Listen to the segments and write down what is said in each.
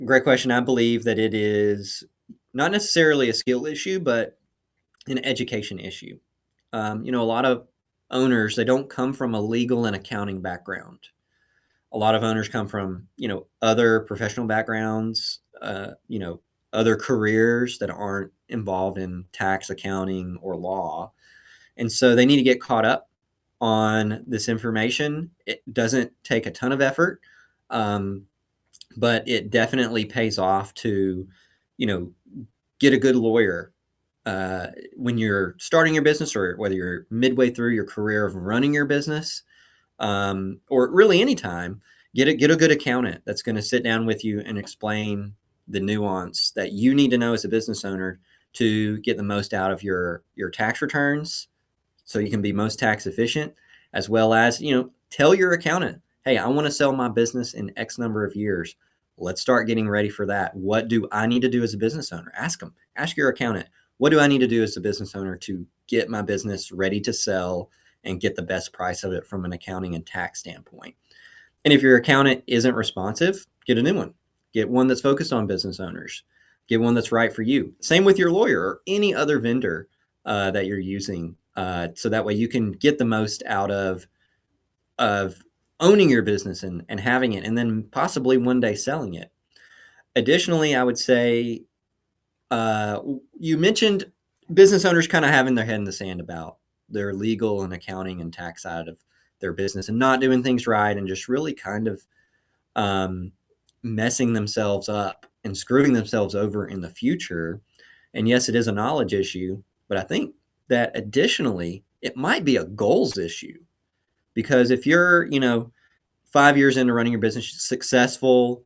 Great question. I believe that it is not necessarily a skill issue, but an education issue. A lot of owners, they don't come from a legal and accounting background. A lot of owners come from, other professional backgrounds, other careers that aren't involved in tax, accounting, or law. And so they need to get caught up on this information. It doesn't take a ton of effort, um, but it definitely pays off to, you know, get a good lawyer when you're starting your business, or whether you're midway through your career of running your business, or really anytime. Get a good accountant that's going to sit down with you and explain the nuance that you need to know as a business owner to get the most out of your tax returns, so you can be most tax efficient, as well as, tell your accountant, hey, I want to sell my business in X number of years. Let's start getting ready for that. What do I need to do as a business owner? Ask your accountant, what do I need to do as a business owner to get my business ready to sell and get the best price of it from an accounting and tax standpoint? And if your accountant isn't responsive, get a new one. Get one that's focused on business owners. Get one that's right for you. Same with your lawyer or any other vendor that you're using, so that way you can get the most out of owning your business and having it, and then possibly one day selling it. Additionally, I would say, you mentioned business owners kind of having their head in the sand about their legal and accounting and tax side of their business and not doing things right, and just really kind of um, messing themselves up and screwing themselves over in the future. And yes, it is a knowledge issue, but I think that additionally, it might be a goals issue, because if you're, 5 years into running your business, successful,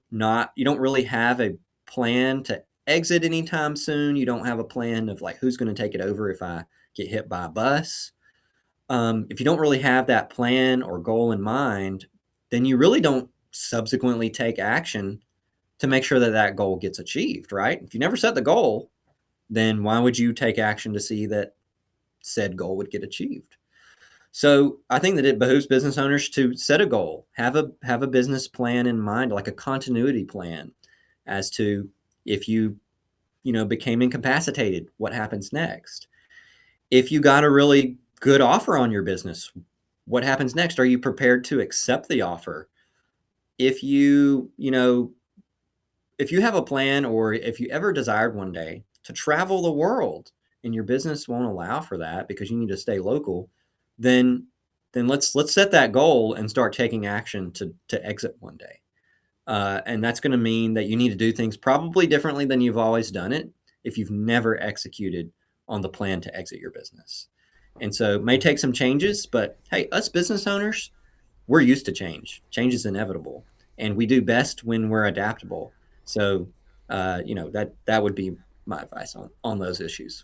not, you don't really have a plan to exit anytime soon. You don't have a plan of like who's going to take it over if I get hit by a bus. If you don't really have that plan or goal in mind, then you really don't subsequently take action to make sure that that goal gets achieved, right? If you never set the goal, then why would you take action to see that said goal would get achieved? So I think that it behooves business owners to set a goal, have a business plan in mind, like a continuity plan, as to if you became incapacitated, what happens next? If you got a really good offer on your business, what happens next? Are you prepared to accept the offer? If if you have a plan, or if you ever desired one day to travel the world and your business won't allow for that because you need to stay local, then let's set that goal and start taking action to exit one day. And that's going to mean that you need to do things probably differently than you've always done it if you've never executed on the plan to exit your business. And so it may take some changes, but hey, us business owners, we're used to change. Change is inevitable, and we do best when we're adaptable. So, that would be my advice on those issues.